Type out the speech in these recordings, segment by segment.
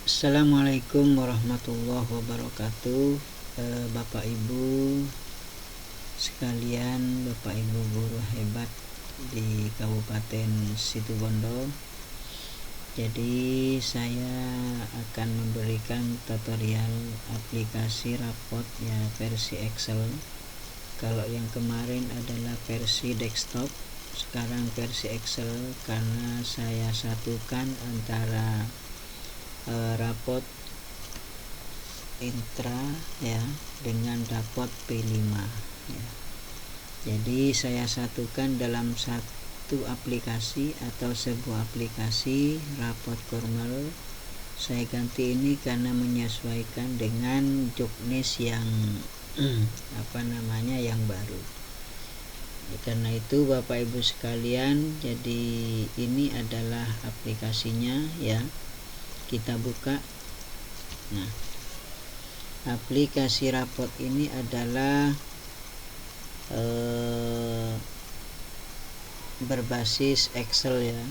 Assalamualaikum warahmatullahi wabarakatuh. Bapak Ibu sekalian, Bapak Ibu guru hebat di Kabupaten Situbondo. Jadi saya akan memberikan tutorial aplikasi rapot ya versi Excel. Kalau yang kemarin adalah versi desktop, sekarang versi Excel karena saya satukan antara rapot intra ya dengan rapot P5 ya. Jadi saya satukan dalam satu aplikasi atau sebuah aplikasi rapot formal. Saya ganti ini karena menyesuaikan dengan jobdesk yang yang baru. Karena itu Bapak Ibu sekalian, jadi ini adalah aplikasinya ya. Kita buka. Nah, aplikasi rapot ini adalah berbasis Excel ya.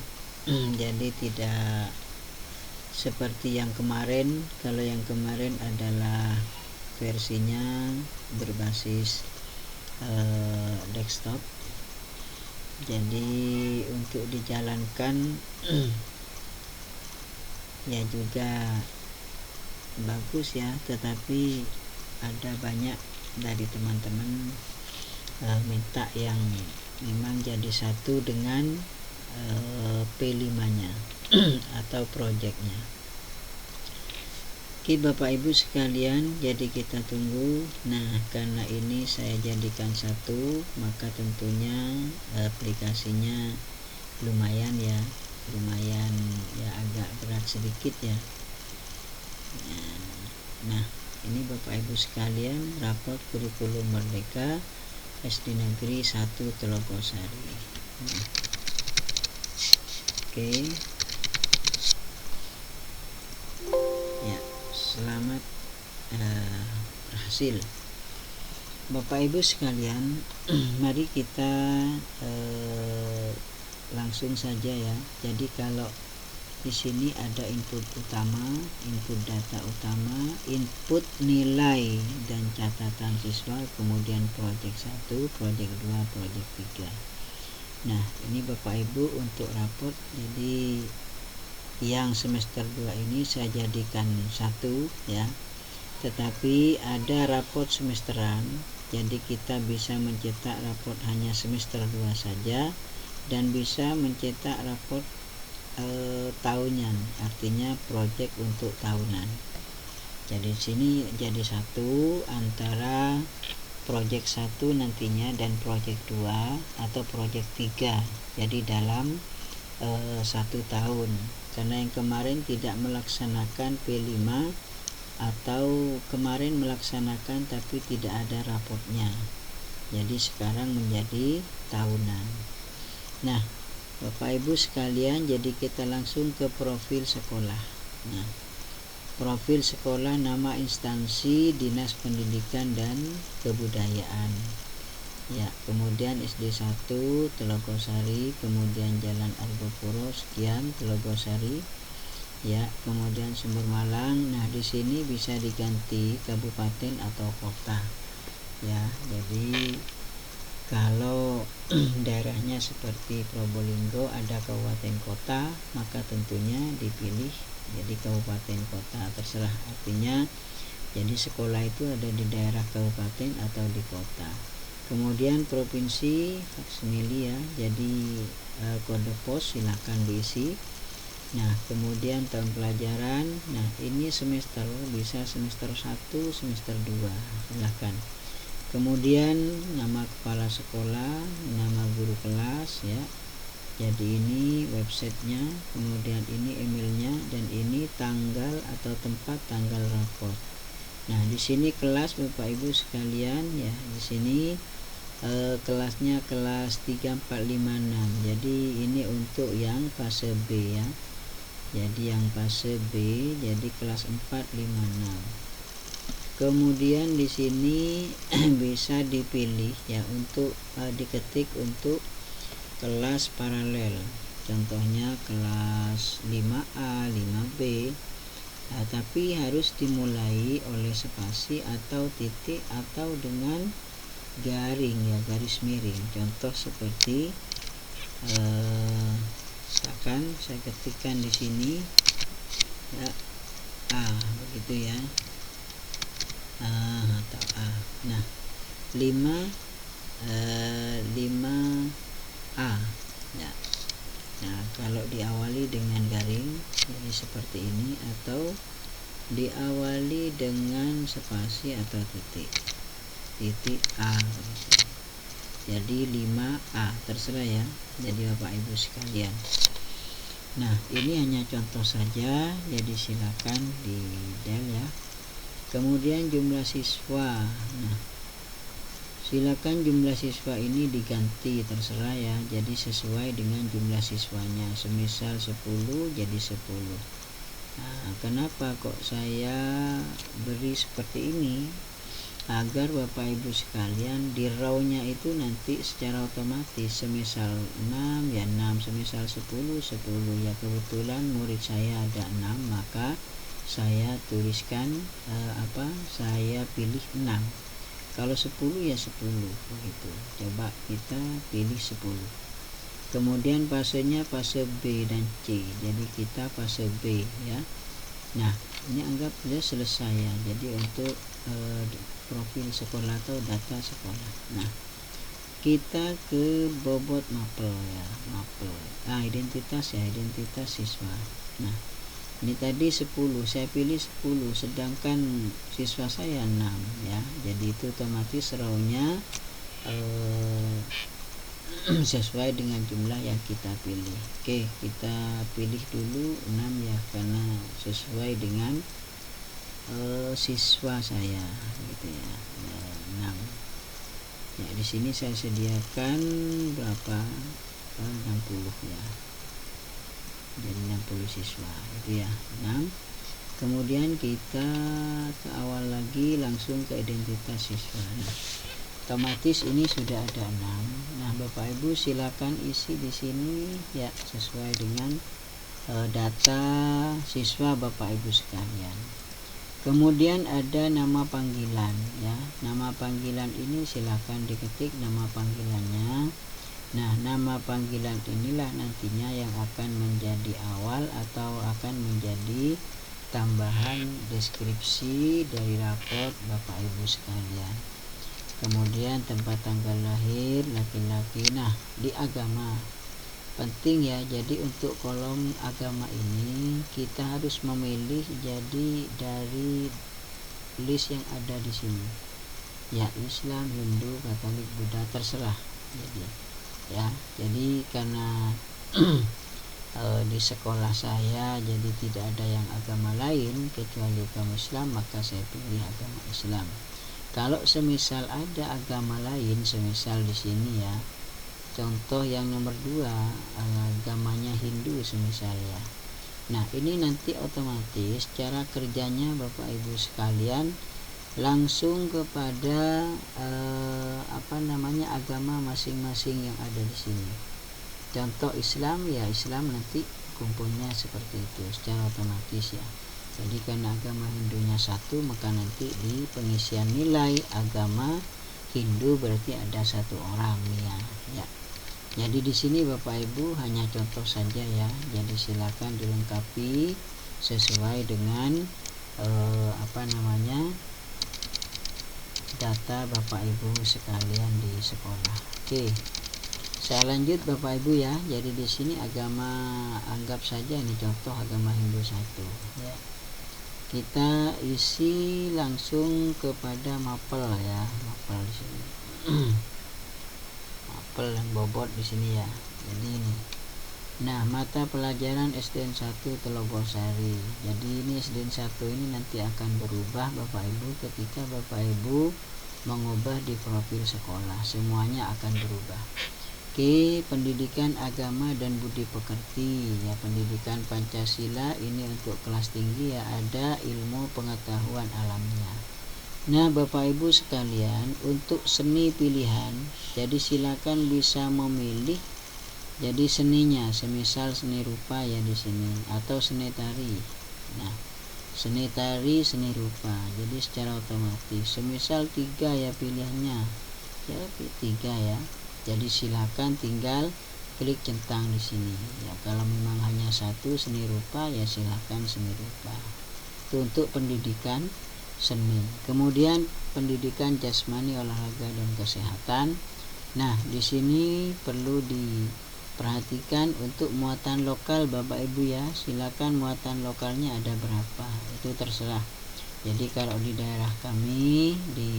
Jadi tidak seperti yang kemarin. Kalau yang kemarin adalah versinya berbasis desktop. Jadi untuk dijalankan ya juga bagus ya, tetapi ada banyak dari teman-teman minta yang memang jadi satu dengan P5 nya atau projectnya. Oke Bapak Ibu sekalian, jadi kita tunggu. Nah, karena ini saya jadikan satu, maka tentunya aplikasinya lumayan ya agak berat sedikit ya. Nah, ini Bapak Ibu sekalian, rapot kurikulum Merdeka SD Negeri 1 Telogosari. Oke. Ya, selamat berhasil. Bapak Ibu sekalian, mari kita langsung saja ya. Jadi kalau di sini ada input utama, input data utama, input nilai dan catatan siswa, kemudian project 1, project 2, project 3. Nah, ini Bapak Ibu untuk rapot. Jadi yang semester 2 ini saya jadikan satu ya. Tetapi ada rapot semesteran. Jadi kita bisa mencetak rapot hanya semester 2 saja dan bisa mencetak rapot tahunan, artinya project untuk tahunan. Jadi sini jadi satu antara project 1 nantinya dan project 2 atau project 3. Jadi dalam 1 tahun. Karena yang kemarin tidak melaksanakan P5 atau kemarin melaksanakan tapi tidak ada rapotnya. Jadi sekarang menjadi tahunan. Nah, Bapak Ibu sekalian, jadi kita langsung ke profil sekolah. Nah, profil sekolah, nama instansi Dinas Pendidikan dan Kebudayaan. Ya, kemudian SD 1 Telogosari, kemudian Jalan Argopuro sekian Telogosari. Ya, kemudian Sumber Malang. Nah, di sini bisa diganti kabupaten atau kota. Ya, jadi kalau daerahnya seperti Probolinggo ada kabupaten kota, maka tentunya dipilih jadi kabupaten kota, terserah. Artinya jadi sekolah itu ada di daerah kabupaten atau di kota. Kemudian provinsi faksimili ya, jadi kode pos silakan diisi. Nah, kemudian tahun pelajaran. Nah, ini semester, bisa semester 1, semester 2, silakan. Kemudian nama kepala sekolah, nama guru kelas ya. Jadi ini websitenya, kemudian ini emailnya, dan ini tanggal atau tempat tanggal rapot. Nah, di sini kelas Bapak Ibu sekalian ya. Di sini kelasnya kelas 3, 4, 5, 6. Jadi ini untuk yang fase B ya. Jadi yang fase B, jadi kelas 4, 5, 6. Kemudian di sini bisa dipilih ya untuk diketik untuk kelas paralel. Contohnya kelas 5A, 5B, tapi harus dimulai oleh spasi atau titik atau dengan garing ya, garis miring. Contoh seperti misalkan saya ketikkan di sini ya, begitu ya, atau nah 5A ya. Nah, kalau diawali dengan garing jadi seperti ini, atau diawali dengan spasi atau titik A begitu. Jadi 5A terserah ya, jadi Bapak Ibu sekalian. Nah, ini hanya contoh saja, jadi silakan di del ya. Kemudian jumlah siswa. Nah, silakan jumlah siswa ini diganti, terserah ya, jadi sesuai dengan jumlah siswanya. Semisal 10 jadi 10. Nah, kenapa kok saya beri seperti ini? Agar Bapak Ibu sekalian di row-nya itu nanti secara otomatis, semisal 6 ya 6, semisal 10 10 ya. Kebetulan murid saya ada 6, maka saya tuliskan saya pilih 6. Kalau 10 ya 10 begitu. Coba kita pilih 10. Kemudian fasenya fase B dan C. Jadi kita fase B ya. Nah, ini anggap sudah selesai ya. Jadi untuk profil sekolah atau data sekolah. Nah, kita ke bobot mapel ya, mapel. Identitas ya, identitas siswa. Nah, ini tadi 10, saya pilih 10, sedangkan siswa saya 6 ya. Jadi itu otomatis row-nya sesuai dengan jumlah yang kita pilih. Oke, kita pilih dulu 6 ya, karena sesuai dengan siswa saya gitu ya, 6 ya. Di sini saya sediakan berapa, 60 ya, jadi 60 siswa itu ya, 6. Kemudian kita ke awal lagi, langsung ke identitas siswa. Nah, otomatis ini sudah ada 6. Nah, Bapak Ibu silakan isi di sini ya, sesuai dengan data siswa Bapak Ibu sekalian. Kemudian ada nama panggilan ya. Nama panggilan ini silakan diketik nama panggilannya. Nah, nama panggilan inilah nantinya yang akan menjadi awal atau akan menjadi tambahan deskripsi dari raport Bapak Ibu sekalian. Kemudian tempat tanggal lahir laki-laki. Nah, di agama penting ya, jadi untuk kolom agama ini kita harus memilih jadi dari list yang ada di sini ya, Islam, Hindu, Katolik, Buddha, terserah. Jadi karena di sekolah saya jadi tidak ada yang agama lain kecuali agama Islam, maka saya pilih agama Islam. Kalau semisal ada agama lain, semisal di sini ya, contoh yang nomor 2, agamanya Hindu semisal ya. Nah, ini nanti otomatis cara kerjanya Bapak Ibu sekalian langsung kepada agama masing-masing yang ada di sini. Contoh Islam ya, Islam nanti kumpulnya seperti itu secara otomatis ya. Jadi karena agama Hindunya 1, maka nanti di pengisian nilai agama Hindu berarti ada 1 orang ya. Jadi di sini Bapak Ibu hanya contoh saja ya. Jadi silakan dilengkapi sesuai dengan data Bapak Ibu sekalian di sekolah. Oke. Saya lanjut Bapak Ibu ya. Jadi di sini agama, anggap saja ini contoh agama Hindu 1 ya. Kita isi langsung kepada mapel ya, mapel di sini. Mapel dan bobot di sini ya. Jadi ini. Nah, mata pelajaran SDN 1 Telogosari. Jadi ini SDN 1 ini nanti akan berubah Bapak Ibu ketika Bapak Ibu mengubah di profil sekolah. Semuanya akan berubah. Oke, pendidikan agama dan budi pekerti ya, pendidikan Pancasila ini untuk kelas tinggi ya, ada ilmu pengetahuan alamnya. Nah, Bapak Ibu sekalian, untuk seni pilihan, jadi silakan bisa memilih jadi seninya, semisal seni rupa ya di sini, atau seni tari. Nah, seni tari, seni rupa. Jadi secara otomatis semisal 3 ya pilihannya ya, 3 ya. Jadi silakan tinggal klik centang di sini ya. Kalau memang hanya 1 seni rupa ya silakan seni rupa. Itu untuk pendidikan seni. Kemudian pendidikan jasmani, olahraga dan kesehatan. Nah, di sini perlu diperhatikan untuk muatan lokal Bapak Ibu ya. Silakan muatan lokalnya ada berapa, itu terserah. Jadi kalau di daerah kami di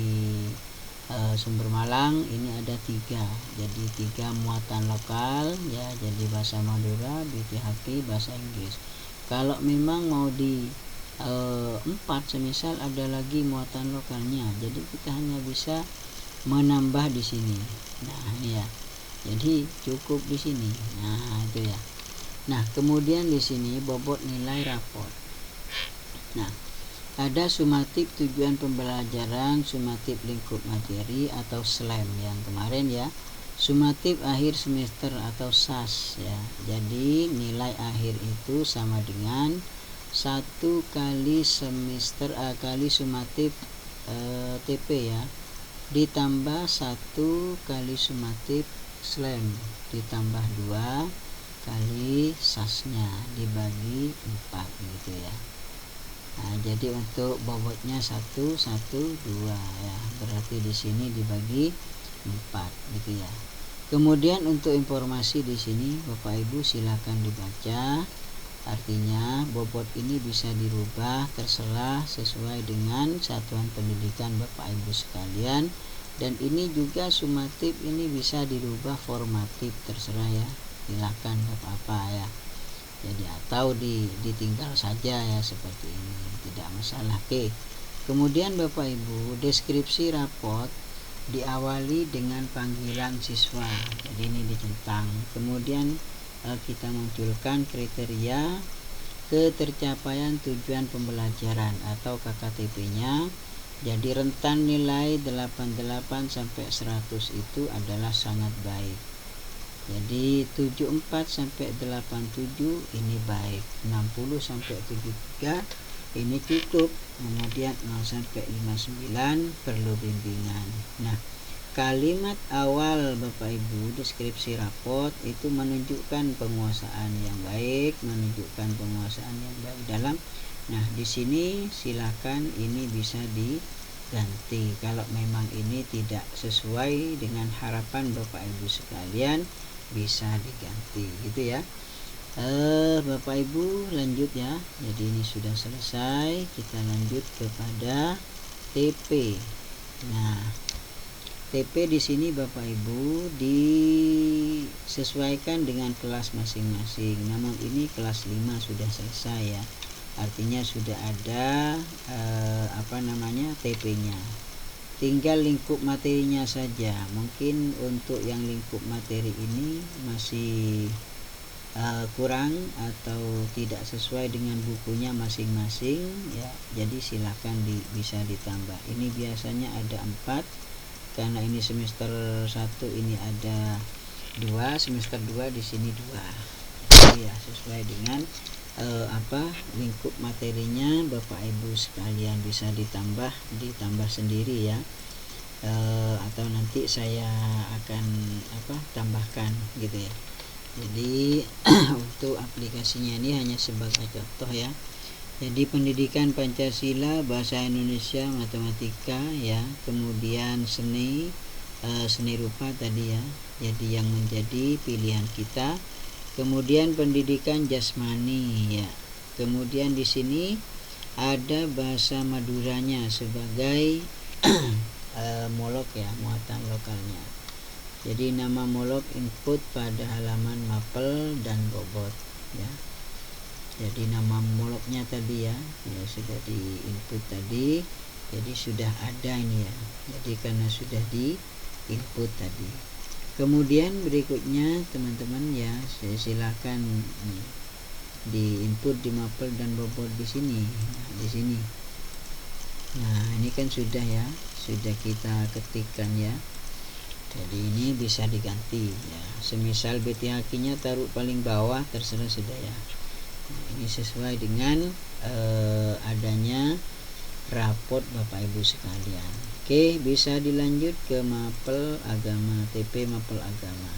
Sumber Malang ini ada 3. Jadi 3 muatan lokal ya. Jadi bahasa Madura, BPHP, bahasa Inggris. Kalau memang mau di 4 semisal ada lagi muatan lokalnya, jadi kita hanya bisa menambah di sini. Nah ini ya, jadi cukup di sini. Nah itu ya. Nah kemudian di sini bobot nilai rapor. Nah ada sumatif tujuan pembelajaran, sumatif lingkup materi atau SLAM yang kemarin ya, sumatif akhir semester atau SAS ya. Jadi nilai akhir itu sama dengan 1 kali semester kali sumatif TP ya, ditambah 1 kali sumatif SLAM, ditambah 2 kali SAS-nya dibagi 4 gitu ya. Nah, jadi untuk bobotnya 1, 1, 2 ya. Berarti di sini dibagi 4 gitu ya. Kemudian untuk informasi di sini Bapak Ibu silakan dibaca. Artinya bobot ini bisa dirubah terserah sesuai dengan satuan pendidikan Bapak Ibu sekalian. Dan ini juga sumatif ini bisa dirubah formatif terserah ya. Silakan apa-apa ya. Jadi atau ditinggal saja ya seperti ini, tidak masalah. Oke. Kemudian Bapak Ibu, deskripsi raport diawali dengan panggilan siswa. Jadi ini dicentang. Kemudian kita munculkan kriteria ketercapaian tujuan pembelajaran atau KKTP-nya. Jadi rentan nilai 88 sampai 100 itu adalah sangat baik. Jadi 74 sampai 87 ini baik, 60 sampai 73 ini cukup, kemudian 0 sampai 59 perlu bimbingan. Nah, kalimat awal Bapak Ibu deskripsi raport itu menunjukkan penguasaan yang baik, menunjukkan penguasaan yang baik dalam. Nah, di sini silakan ini bisa diganti kalau memang ini tidak sesuai dengan harapan Bapak Ibu sekalian, bisa diganti gitu ya. Bapak Ibu lanjut ya. Jadi ini sudah selesai, kita lanjut kepada TP. Nah, TP di sini Bapak Ibu disesuaikan dengan kelas masing-masing. Namun ini kelas 5 sudah selesai ya. Artinya sudah ada TP-nya. Tinggal lingkup materinya saja. Mungkin untuk yang lingkup materi ini masih kurang atau tidak sesuai dengan bukunya masing-masing ya. Jadi silakan bisa ditambah. Ini biasanya ada 4, karena ini semester 1 ini ada 2, semester 2 di sini 2. Jadi ya sesuai dengan lingkup materinya Bapak Ibu sekalian bisa ditambah sendiri ya. Atau nanti saya akan tambahkan gitu ya. Jadi untuk aplikasinya ini hanya sebagai contoh ya. Jadi pendidikan Pancasila, bahasa Indonesia, matematika ya, kemudian seni rupa tadi ya. Jadi yang menjadi pilihan kita. Kemudian pendidikan jasmani ya. Kemudian di sini ada bahasa Maduranya sebagai molok ya, muatan lokalnya. Jadi nama molok input pada halaman mapel dan bobot ya. Jadi nama moloknya tadi ya sudah di input tadi. Jadi sudah ada ini ya. Jadi karena sudah di input tadi. Kemudian berikutnya teman-teman ya, saya silakan di input di mapel dan bobot di sini. Nah, di sini. Nah, ini kan sudah ya, sudah kita ketikkan ya. Jadi ini bisa diganti ya. Semisal BTHQ-nya taruh paling bawah terserah sudah ya. Nah, ini sesuai dengan adanya rapot Bapak Ibu sekalian. Oke, bisa dilanjut ke mapel agama, TP mapel agama.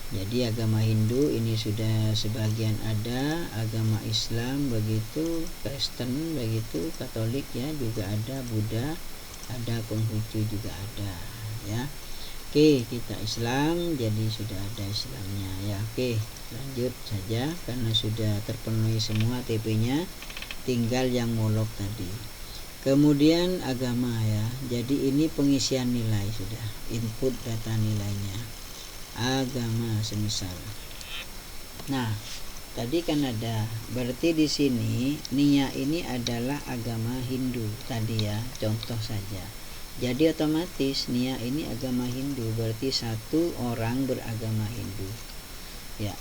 Jadi agama Hindu ini sudah sebagian ada, agama Islam begitu, Kristen begitu, Katolik ya juga ada, Buddha ada, Konghucu juga ada ya. Oke, kita Islam, jadi sudah ada Islamnya ya. Oke, lanjut saja karena sudah terpenuhi semua TP-nya, tinggal yang molok tadi. Kemudian agama ya, jadi ini pengisian nilai sudah, input data nilainya agama semisal. Nah, tadi kan ada, berarti di sini Nia ini adalah agama Hindu tadi ya, contoh saja. Jadi otomatis Nia ini agama Hindu, berarti satu orang beragama Hindu. Ya,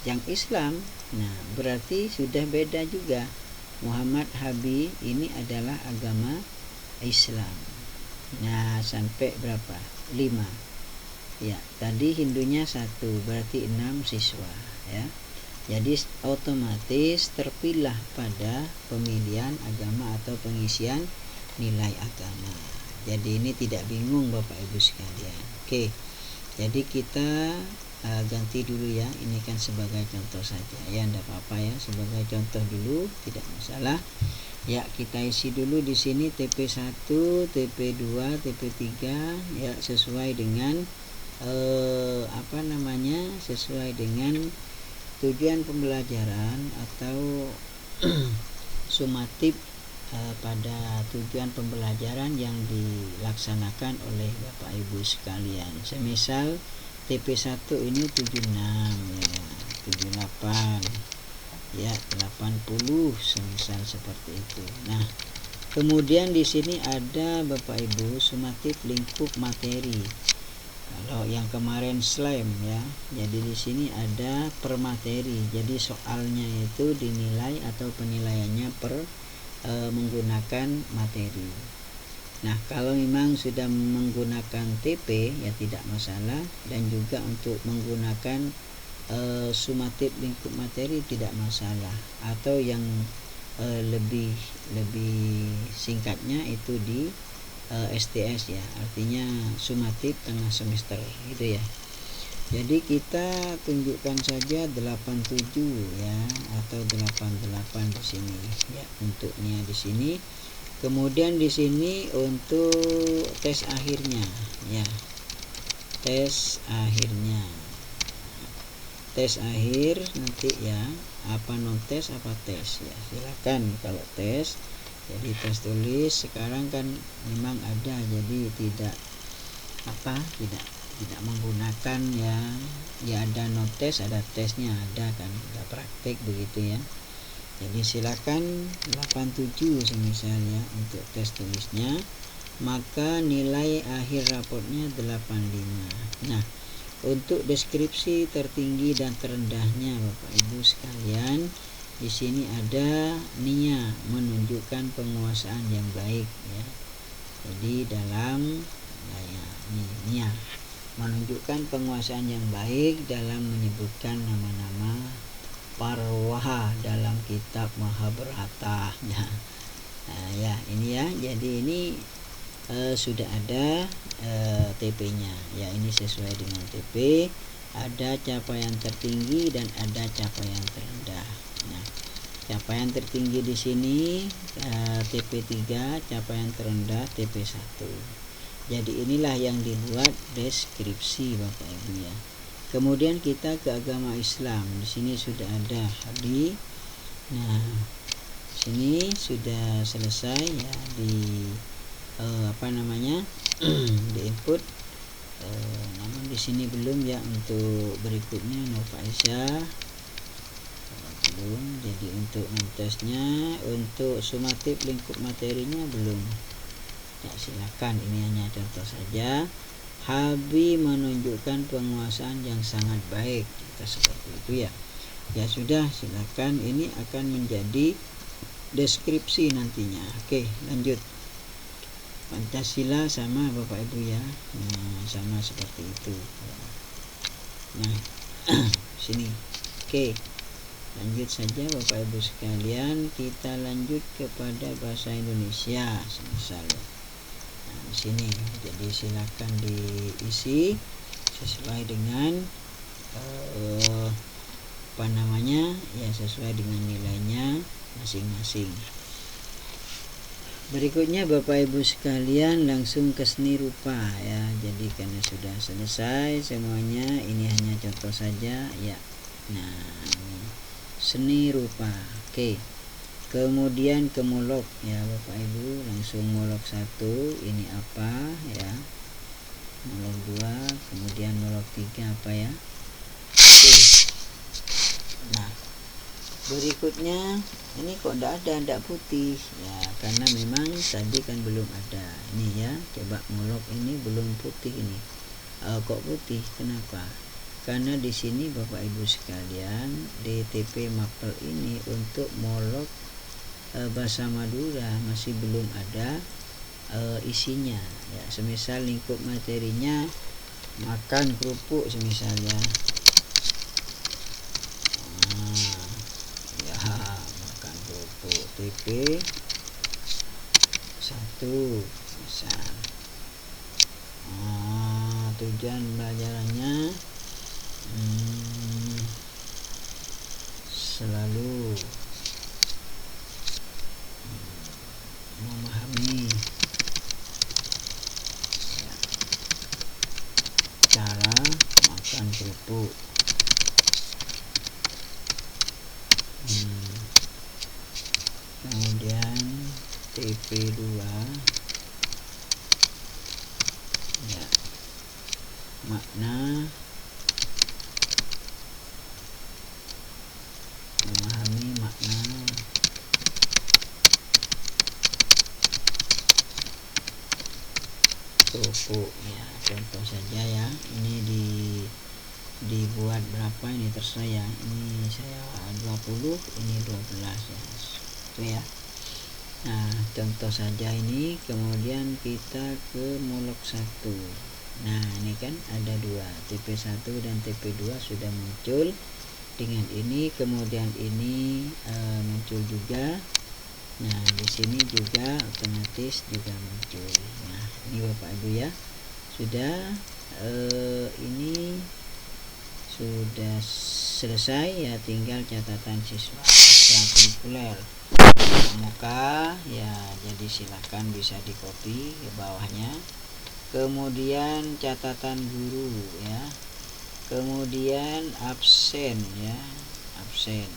yang Islam, nah berarti sudah beda juga. Muhammad Habi ini adalah agama Islam. Nah, sampai berapa? 5. Ya, tadi Hindunya 1, berarti 6 siswa ya. Jadi otomatis terpilah pada pemilihan agama atau pengisian nilai agama. Jadi ini tidak bingung Bapak Ibu sekalian. Oke. Jadi kita ganti dulu ya, ini kan sebagai contoh saja ya, enggak apa-apa ya, sebagai contoh dulu tidak masalah ya. Kita isi dulu di sini TP1, TP2, TP3 ya, sesuai dengan sesuai dengan tujuan pembelajaran atau sumatif pada tujuan pembelajaran yang dilaksanakan oleh Bapak Ibu sekalian. Semisal TP1 ini 76 ya, 78 ya, 80 semisal seperti itu. Nah, kemudian di sini ada Bapak Ibu sumatif lingkup materi. Kalau yang kemarin slam ya, jadi di sini ada per materi. Jadi soalnya itu dinilai atau penilaiannya per menggunakan materi. Nah, kalau memang sudah menggunakan TP ya tidak masalah, dan juga untuk menggunakan sumatif lingkup materi tidak masalah, atau yang lebih singkatnya itu di STS ya, artinya sumatif tengah semester gitu ya. Jadi kita tunjukkan saja 87 ya, atau 88 di sini ya untuknya di sini. Kemudian di sini untuk tes akhirnya ya, tes akhir nanti ya, apa non tes apa tes ya, silakan kalau tes. Jadi tes tulis sekarang kan memang ada, jadi tidak menggunakan ya ada non tes, ada tesnya, ada kan, ada praktek begitu ya. Jadi silakan 87 misalnya untuk tes tulisnya, maka nilai akhir raportnya 85. Nah, untuk deskripsi tertinggi dan terendahnya Bapak Ibu sekalian, di sini ada Nia, menunjukkan penguasaan yang baik ya. Jadi dalam Nia menunjukkan penguasaan yang baik dalam menyebutkan nama-nama Parwaha dalam kitab Mahabharata. Nah ya ini ya, jadi ini sudah ada TP-nya ya, ini sesuai dengan TP, ada capaian tertinggi dan ada capaian terendah. Nah, capaian tertinggi di sini TP3, capaian terendah TP1. Jadi inilah yang dibuat deskripsi Bapak Ibu ya. Kemudian kita ke agama Islam. Di sini sudah ada hadis. Nah, sini sudah selesai ya di di input. Namun di sini belum ya, untuk berikutnya Nova Aisyah belum. Jadi untuk tesnya, untuk sumatif lingkup materinya belum. Ya silakan, ini hanya contoh saja. Habi menunjukkan penguasaan yang sangat baik, kita seperti itu ya. Ya sudah, silakan, ini akan menjadi deskripsi nantinya. Oke, lanjut. Pancasila sama Bapak Ibu ya, sama seperti itu. Nah sini. Oke, Lanjut saja Bapak Ibu sekalian, kita lanjut kepada bahasa Indonesia misalnya. Nah, di sini jadi silakan diisi sesuai dengan sesuai dengan nilainya masing-masing. Berikutnya Bapak Ibu sekalian langsung ke seni rupa ya. Jadi karena sudah selesai semuanya, ini hanya contoh saja ya. Nah, seni rupa. Oke. Kemudian ke molok ya Bapak Ibu, langsung molok 1 ini apa ya. Molok 2, kemudian molok 3 apa ya. Oke. Nah, berikutnya ini kok tidak putih ya, karena memang tadi kan belum ada ini ya. Coba molok ini belum putih ini. Kok putih? Kenapa? Karena di sini Bapak Ibu sekalian, DTP mapel ini untuk molok bahasa Madura masih belum ada isinya ya. Semisal lingkup materinya makan kerupuk semisalnya. TP 1 misal. Tujuan belajarannya selalu memahami ya, cara makan kerupuk. Kemudian TP2 ya, makna memahami makna kerupuk ya. Contoh saja ya, ini dibuat berapa ini terserah ya. Ini saya 20, ini 12 ya. Itu ya. Nah, contoh saja ini. Kemudian kita ke molok 1. Nah, ini kan ada 2, TP1 dan TP2 sudah muncul dengan ini. Kemudian ini muncul juga. Nah, di sini juga otomatis juga muncul. Nah, ini Bapak Ibu ya. Sudah ini sudah selesai ya, tinggal catatan siswa ekstrakurikuler muka ya. Jadi silakan bisa di copy ke bawahnya. Kemudian catatan guru ya. Kemudian absen ya, absen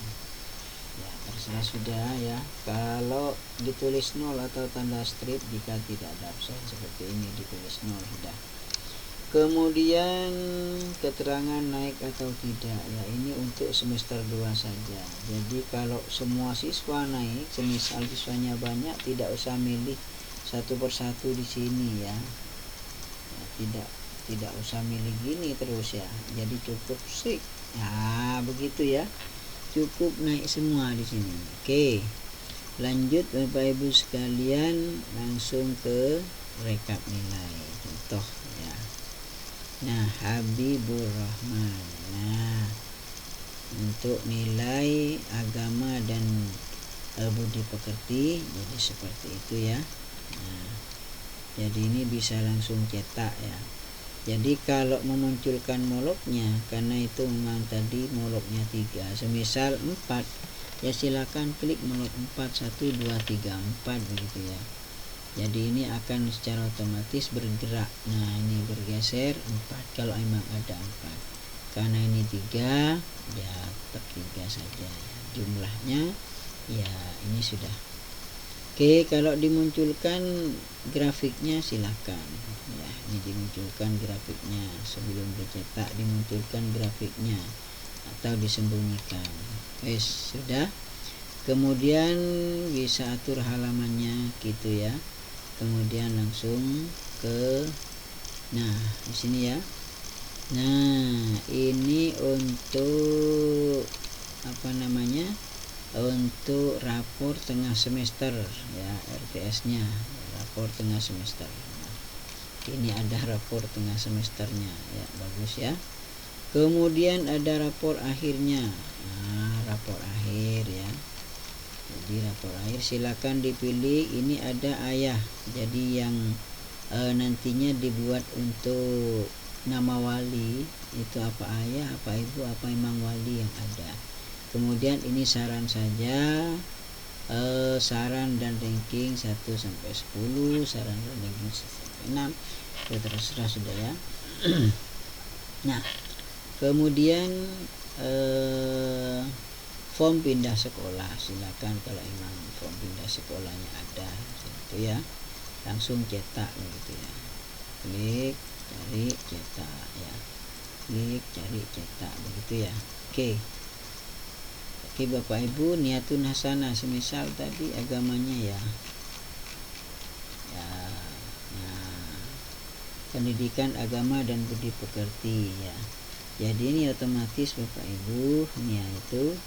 ya, terserah sudah ya. Kalau ditulis 0 atau tanda strip jika tidak ada absen, seperti ini ditulis 0 sudah. Kemudian keterangan naik atau tidak ya, ini untuk semester 2 saja. Jadi kalau semua siswa naik, semisal siswanya banyak, tidak usah milih satu persatu di sini ya. Tidak usah milih gini terus ya. Jadi cukup sih. Nah, begitu ya. Cukup naik semua di sini. Oke. Lanjut Bapak Ibu sekalian, langsung ke rekap nilai. Contoh ya. Nah, Habibur Rahman. Nah, untuk nilai agama dan budi pekerti jadi seperti itu ya. Nah, jadi ini bisa langsung cetak ya. Jadi kalau memunculkan moloknya, karena itu memang tadi moloknya 3, semisal 4 ya, silakan klik molok 4, 1, 2, 3, 4 begitu ya. Jadi ini akan secara otomatis bergerak. Nah, ini bergeser 4 kalau memang ada 4. Karena ini 3 ya, tetap 3 saja ya. Jumlahnya ya ini sudah. Oke, kalau dimunculkan grafiknya silakan ya. Ini dimunculkan grafiknya, sebelum dicetak dimunculkan grafiknya atau disembunyikan. Sudah. Kemudian bisa atur halamannya gitu ya. Kemudian langsung ke di sini ya. Nah, ini untuk untuk rapor tengah semester ya, RTS-nya, rapor tengah semester. Nah, ini ada rapor tengah semesternya ya, bagus ya. Kemudian ada rapor akhirnya. Nah, rapor akhir ya. Jadi rapor akhir silakan dipilih. Ini ada ayah, jadi yang nantinya dibuat untuk nama wali itu apa ayah, apa ibu, apa imam wali yang ada. Kemudian ini saran saja, saran dan ranking 1 sampai 10, saran dan ranking 1 sampai 6, itu terserah sudah ya. Nah, kemudian form pindah sekolah, silakan kalau emang form pindah sekolahnya ada itu ya, langsung cetak begitu ya. Klik cari cetak ya, klik cari cetak begitu ya. Oke Bapak Ibu, niatun hasanah semisal tadi agamanya ya. Nah, pendidikan agama dan budi pekerti ya. Jadi ini otomatis Bapak Ibu niat itu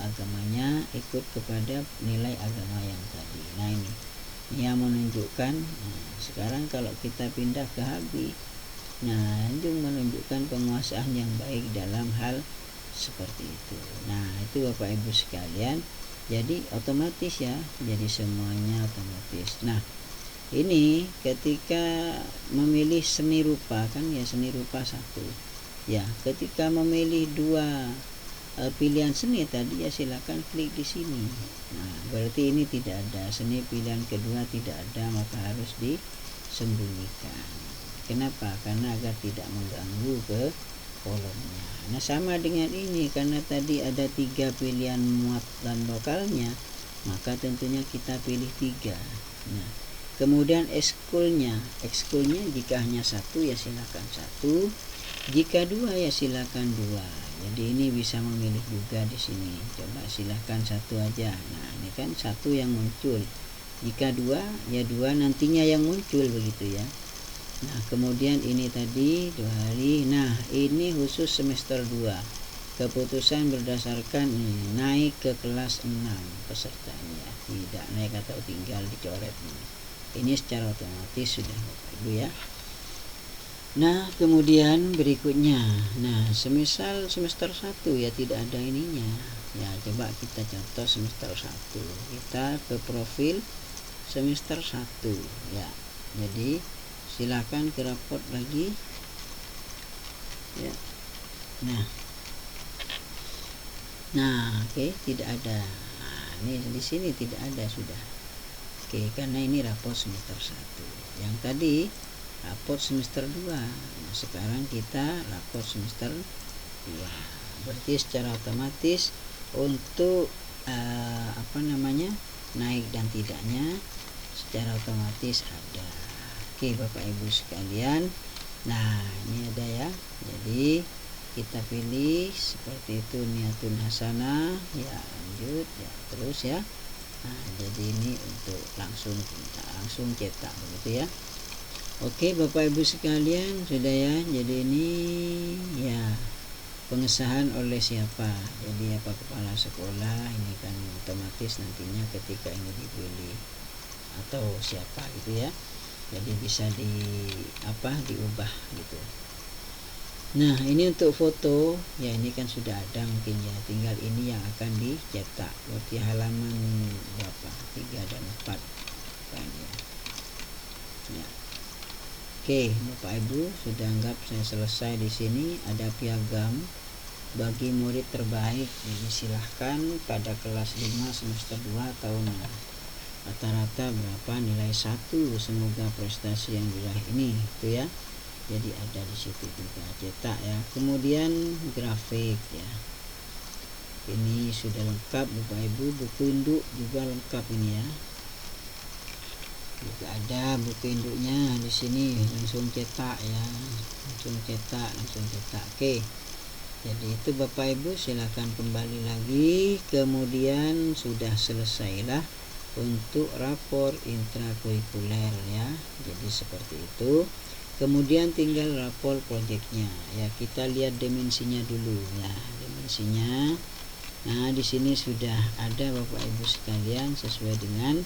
agamanya ikut kepada nilai agama yang tadi. Nah ini yang menunjukkan. Sekarang kalau kita pindah ke Habib, nah itu menunjukkan penguasaan yang baik dalam hal seperti itu. Nah itu Bapak Ibu sekalian, jadi otomatis ya, jadi semuanya otomatis. Nah ini ketika memilih seni rupa kan ya, seni rupa 1 ya, ketika memilih 2 pilihan seni tadi ya silakan klik di sini. Nah berarti ini tidak ada seni pilihan kedua, tidak ada, maka harus disembunyikan. Kenapa? Karena agar tidak mengganggu ke kolomnya. Nah sama dengan ini, karena tadi ada 3 pilihan muat dan lokalnya, maka tentunya kita pilih 3. Nah kemudian ekskulnya jika hanya 1 ya silakan 1, jika 2 ya silakan 2. Jadi ini bisa memilih juga di sini. Coba silakan 1 aja. Nah ini kan 1 yang muncul. Jika 2 ya 2 nantinya yang muncul begitu ya. Nah kemudian ini tadi 2 hari. Nah ini khusus semester 2. Keputusan berdasarkan naik ke kelas 6 pesertanya, tidak naik atau tinggal dicoret. Ini secara otomatis sudah Bapak Ibu ya. Nah kemudian berikutnya, nah semisal semester 1 ya tidak ada ininya ya, coba kita contoh semester 1, kita ke profil semester 1 ya. Jadi silakan ke raport lagi ya. Nah oke, tidak ada. Nah ini di sini tidak ada sudah. Oke, karena ini raport semester 1. Yang tadi raport semester 2. Nah, sekarang kita raport semester 2. Berarti secara otomatis untuk naik dan tidaknya secara otomatis ada. Oke Bapak Ibu sekalian. Nah, ini ada ya. Jadi kita pilih seperti itu, niatun hasanah ya, lanjut ya, terus ya. Nah, jadi ini untuk langsung cetak begitu ya. Oke Bapak Ibu sekalian, sudah ya. Jadi ini ya pengesahan oleh siapa, jadi apa kepala sekolah, ini kan otomatis nantinya ketika ini dipilih atau siapa gitu ya, jadi bisa diubah gitu. Nah ini untuk foto ya, ini kan sudah ada mungkin ya, tinggal ini yang akan dicetak. Berarti halaman berapa, 3 dan 4 kan ya. Oke Bapak Ibu, sudah anggap saya selesai di sini. Ada piagam bagi murid terbaik, jadi silahkan pada kelas 5 semester 2 tahunnya rata-rata berapa, nilai 1, semoga prestasi yang diraih ini itu ya. Jadi ada di situ juga cetak ya. Kemudian grafik ya, ini sudah lengkap Bapak Ibu. Buku induk juga lengkap ini ya, juga ada buku induknya di sini. Langsung cetak ya, langsung cetak. Oke, jadi itu Bapak Ibu silakan kembali lagi. Kemudian sudah selesailah untuk rapor intrakurikuler ya, jadi seperti itu. Kemudian tinggal rapor proyeknya ya, kita lihat dimensinya dulu ya, dimensinya. Nah di sini sudah ada Bapak Ibu sekalian sesuai dengan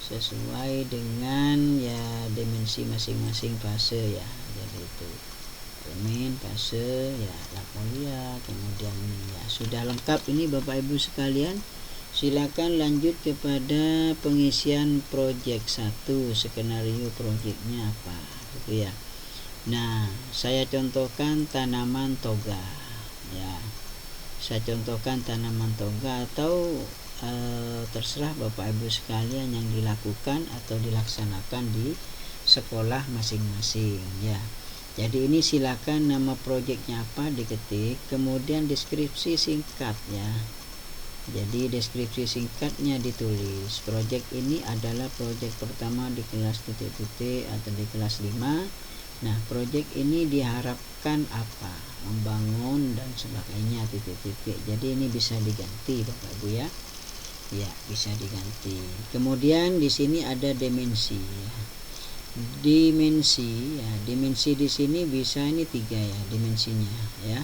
sesuai dengan ya dimensi masing-masing fase ya, jadi itu domain, fase, ya, lab mulia, kemudian ini ya sudah lengkap ini Bapak Ibu sekalian. Silakan lanjut kepada pengisian project 1, skenario projectnya apa gitu ya. Nah, saya contohkan tanaman toga ya. Saya contohkan tanaman toga atau terserah Bapak Ibu sekalian yang dilakukan atau dilaksanakan di sekolah masing-masing ya. Jadi ini silakan nama proyeknya apa diketik, kemudian deskripsi singkat ya. Jadi deskripsi singkatnya ditulis. Proyek ini adalah proyek pertama di kelas titik-titik atau di kelas 5. Nah, proyek ini diharapkan apa? Membangun dan sebagainya titik-titik. Jadi ini bisa diganti Bapak Ibu ya. Ya, bisa diganti. Kemudian di sini ada dimensi ya. Dimensi di sini bisa ini 3 ya dimensinya ya.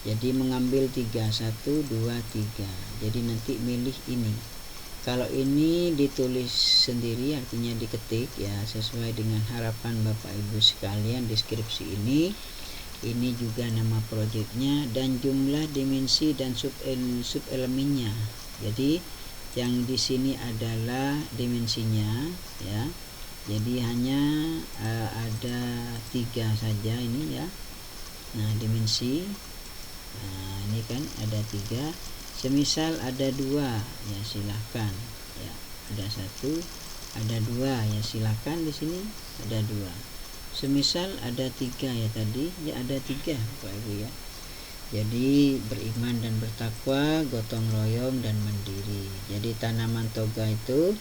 Jadi mengambil 3, 1, 2, 3. Jadi nanti milih ini. Kalau ini ditulis sendiri artinya diketik ya sesuai dengan harapan Bapak Ibu sekalian deskripsi ini. Ini juga nama proyeknya dan jumlah dimensi dan sub-elemennya. Jadi yang di sini adalah dimensinya ya. Jadi hanya ada 3 saja ini ya. Nah, dimensi. Nah, ini kan ada 3. Semisal ada 2 ya silahkan ya. Ada 1, ada 2 ya silahkan di sini ada 2. Semisal ada 3 ya tadi ya ada 3 Bapak Ibu ya. Jadi beriman dan bertakwa, gotong royong dan mandiri. Jadi tanaman toga itu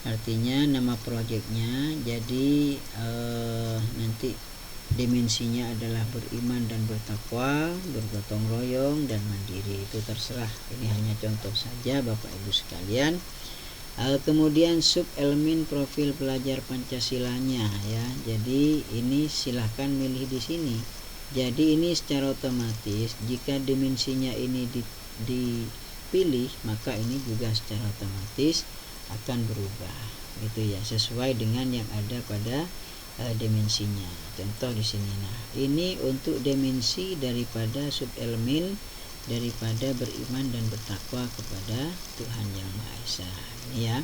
artinya nama proyeknya. Jadi nanti dimensinya adalah beriman dan bertakwa, bergotong royong dan mandiri. Itu terserah. Ini hanya contoh saja Bapak Ibu sekalian. Kemudian sub elemen profil pelajar Pancasilanya ya. Jadi ini silahkan milih di sini. Jadi ini secara otomatis jika dimensinya ini dipilih maka ini juga secara otomatis akan berubah gitu ya sesuai dengan yang ada pada dimensinya. Contoh di sini. Nah, ini untuk dimensi daripada sub elemen daripada beriman dan bertakwa kepada Tuhan Yang Maha Esa. Ini ya.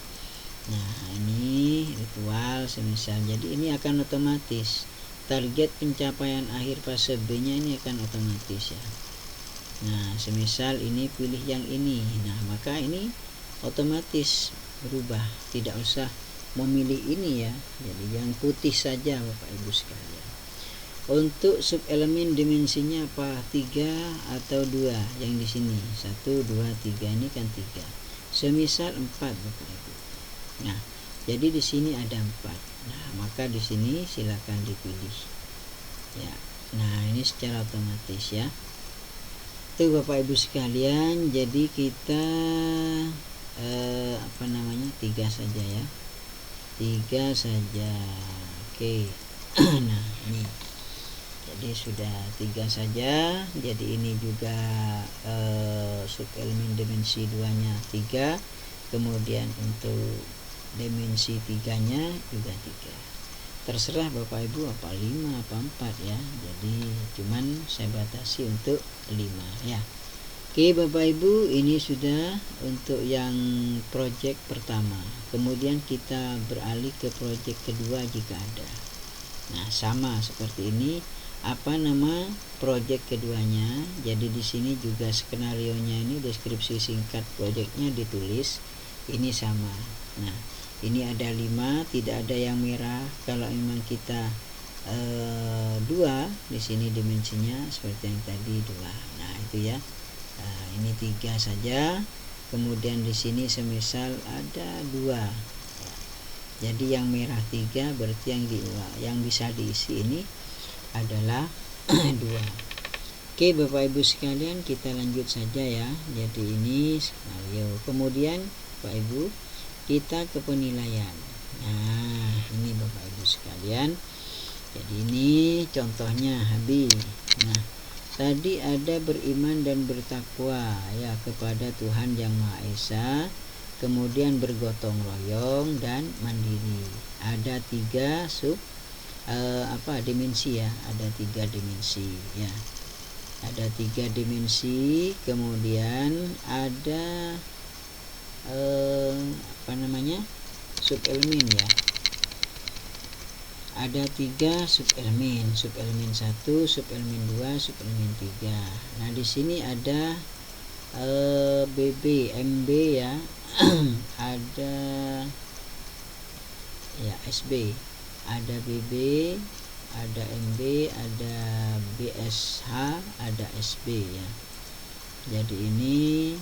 Nah, ini ritual semisal. Jadi ini akan otomatis. Target pencapaian akhir fase B-nya ini akan otomatis ya. Nah, semisal ini pilih yang ini. Nah, maka ini otomatis berubah. Tidak usah memilih ini ya. Jadi yang putih saja Bapak Ibu sekalian. Untuk sub elemen dimensinya apa? 3 atau 2 yang di sini. 1, 2, 3 ini kan 3. Semisal 4 Bapak Ibu. Nah, jadi di sini ada 4. Nah, maka di sini silakan dipilih. Ya. Nah, ini secara otomatis ya. Itu Bapak Ibu sekalian, jadi kita 3 saja ya. 3 saja. Oke. Nah, ini. Jadi sudah 3 saja. Jadi ini juga sub elemen dimensi 2-nya 3. Kemudian untuk dimensi 3-nya juga 3. Terserah Bapak Ibu apa 5 apa 4 ya. Jadi cuman saya batasi untuk 5 ya. Oke Bapak Ibu, ini sudah untuk yang project pertama. Kemudian kita beralih ke project kedua jika ada. Nah, sama seperti ini. Apa nama project keduanya? Jadi di sini juga skenarionya ini deskripsi singkat projectnya ditulis. Ini sama. Nah, ini ada 5, tidak ada yang merah. Kalau memang kita 2 di sini dimensinya seperti yang tadi 2. Nah, itu ya. Nah, ini 3 saja. Kemudian di sini semisal ada 2. Ya. Jadi yang merah 3 berarti yang bisa diisi ini adalah 2. Oke Bapak Ibu sekalian, kita lanjut saja ya. Jadi ini skenario. Kemudian Bapak Ibu kita ke penilaian. Nah, ini Bapak Ibu sekalian. Jadi ini contohnya habis. Nah, tadi ada beriman dan bertakwa ya kepada Tuhan Yang Maha Esa. Kemudian bergotong royong dan mandiri. Ada 3 sub dimensi ya, ada 3 dimensi ya, ada 3 dimensi. Kemudian ada subelemen ya, ada 3 subelemen, subelemen 1, subelemen 2, subelemen 3. Nah di sini ada BB, MB ya, ada ya SB, ada BB, ada MB, ada BSH, ada SB ya. Jadi ini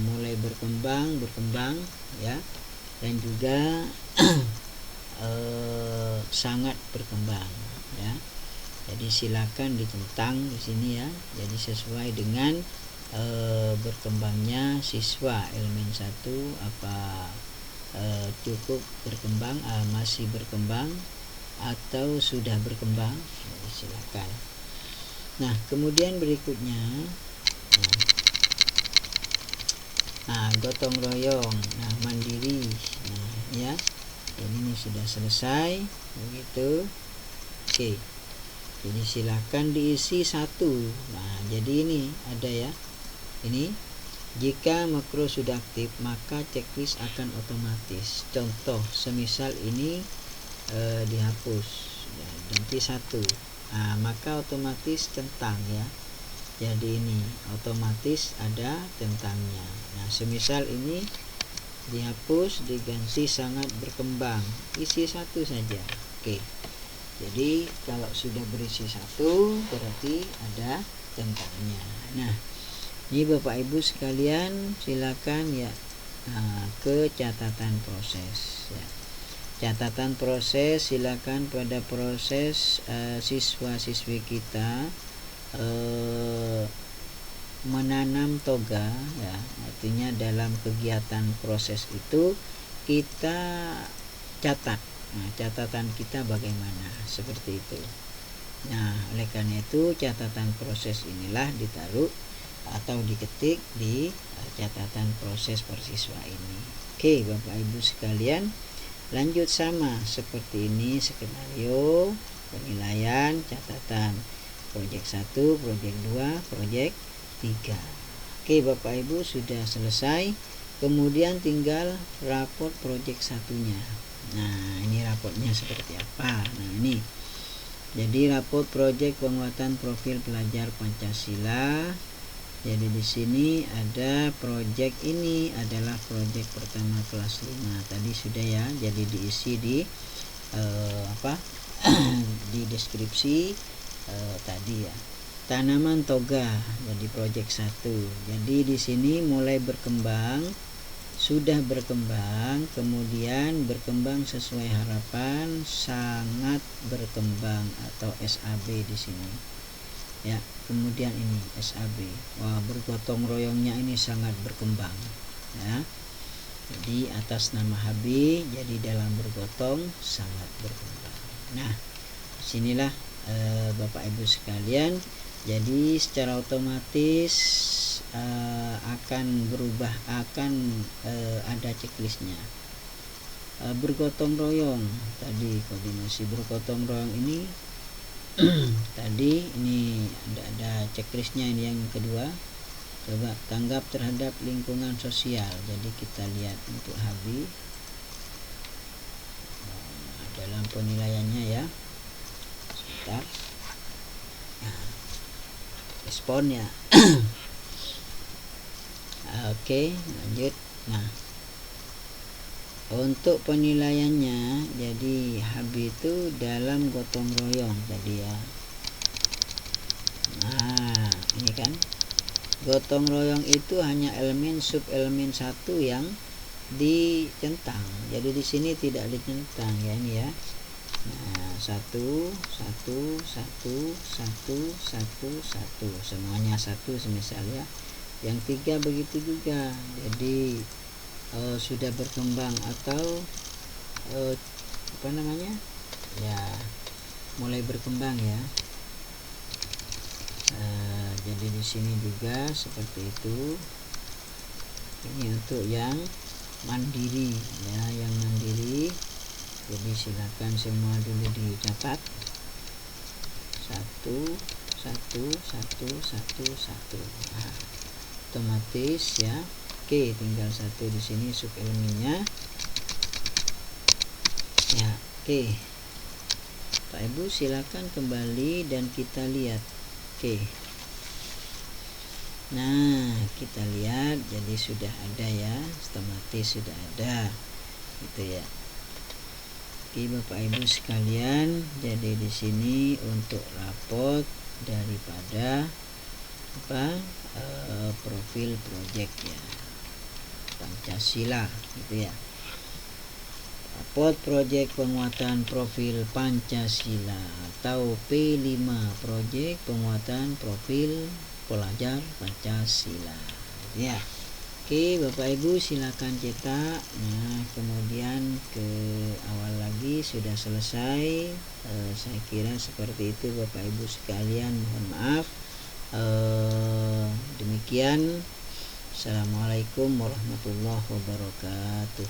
mulai berkembang ya, dan juga sangat berkembang ya. Jadi silakan ditentang di sini ya. Jadi sesuai dengan berkembangnya siswa elemen 1, apa cukup berkembang, masih berkembang, atau sudah berkembang. Jadi silakan. Nah kemudian berikutnya, gotong royong, mandiri. Ya, ini sudah selesai begitu. Oke, jadi silakan diisi 1. Nah jadi ini ada ya, ini jika makro sudah aktif maka checklist akan otomatis. Contoh semisal ini dihapus ya, ganti 1, maka otomatis centang ya. Jadi ini otomatis ada tentangnya. Nah semisal ini dihapus diganti sangat berkembang, isi 1 saja. Oke, jadi kalau sudah berisi 1 berarti ada tentangnya. Nah ini Bapak Ibu sekalian silakan ya ke catatan proses ya. Catatan proses silakan pada proses siswa-siswi kita menanam toga ya, artinya dalam kegiatan proses itu kita catat. Nah, catatan kita bagaimana, seperti itu. Nah, oleh karena itu catatan proses inilah ditaruh atau diketik di catatan proses persiswa ini. Oke, Bapak Ibu sekalian, lanjut sama seperti ini skenario penilaian catatan proyek 1, proyek 2, proyek 3. Oke Bapak Ibu sudah selesai. Kemudian tinggal raport proyek 1-nya. Nah ini raportnya seperti apa. Nah ini jadi raport proyek penguatan profil pelajar Pancasila. Jadi di sini ada proyek, ini adalah proyek pertama kelas 5 tadi sudah ya. Jadi diisi di di deskripsi tadi ya. Tanaman toga jadi proyek 1. Jadi di sini mulai berkembang, sudah berkembang, kemudian berkembang sesuai harapan, sangat berkembang atau SAB di sini. Ya, kemudian ini SAB. Wah, bergotong royongnya ini sangat berkembang ya. Jadi atas nama HB, jadi dalam bergotong sangat berkembang. Nah, disinilah Bapak Ibu sekalian, jadi secara otomatis akan berubah, akan ada checklistnya. Bergotong royong tadi, koordinasi bergotong royong ini tadi ini ada checklistnya. Ini yang kedua, coba tanggap terhadap lingkungan sosial. Jadi kita lihat untuk HB dalam penilaiannya ya. Sebentar. Nah, responnya. Oke, lanjut. Nah, untuk penilaiannya, jadi HB itu dalam gotong royong tadi ya. Nah, ini kan gotong royong itu hanya elemen sub elemen 1 yang dicentang. Jadi di sini tidak dicentang ya ini ya. Nah, 1 semuanya 1 semisal ya. Yang 3 begitu juga. Jadi sudah berkembang atau ya mulai berkembang ya. Jadi di sini juga seperti itu. Ini untuk yang mandiri ya, yang mandiri Jadi silakan semua dulu dicatat. 1 1 1 1 1. Nah, otomatis ya. Oke, tinggal satu di sini sub elemennya. Ya, oke. Pak Ibu silakan kembali dan kita lihat. Oke. Nah, kita lihat jadi sudah ada ya, otomatis sudah ada. Gitu ya. Oke, Bapak Ibu sekalian, jadi di sini untuk rapot daripada profil project ya. Pancasila gitu ya. Rapot project penguatan profil Pancasila atau P5, project penguatan profil pelajar Pancasila ya. Oke, Bapak Ibu silakan cetak. Nah, kemudian ke awal lagi sudah selesai. Saya kira seperti itu Bapak Ibu sekalian, mohon maaf. Demikian. Assalamualaikum warahmatullahi wabarakatuh.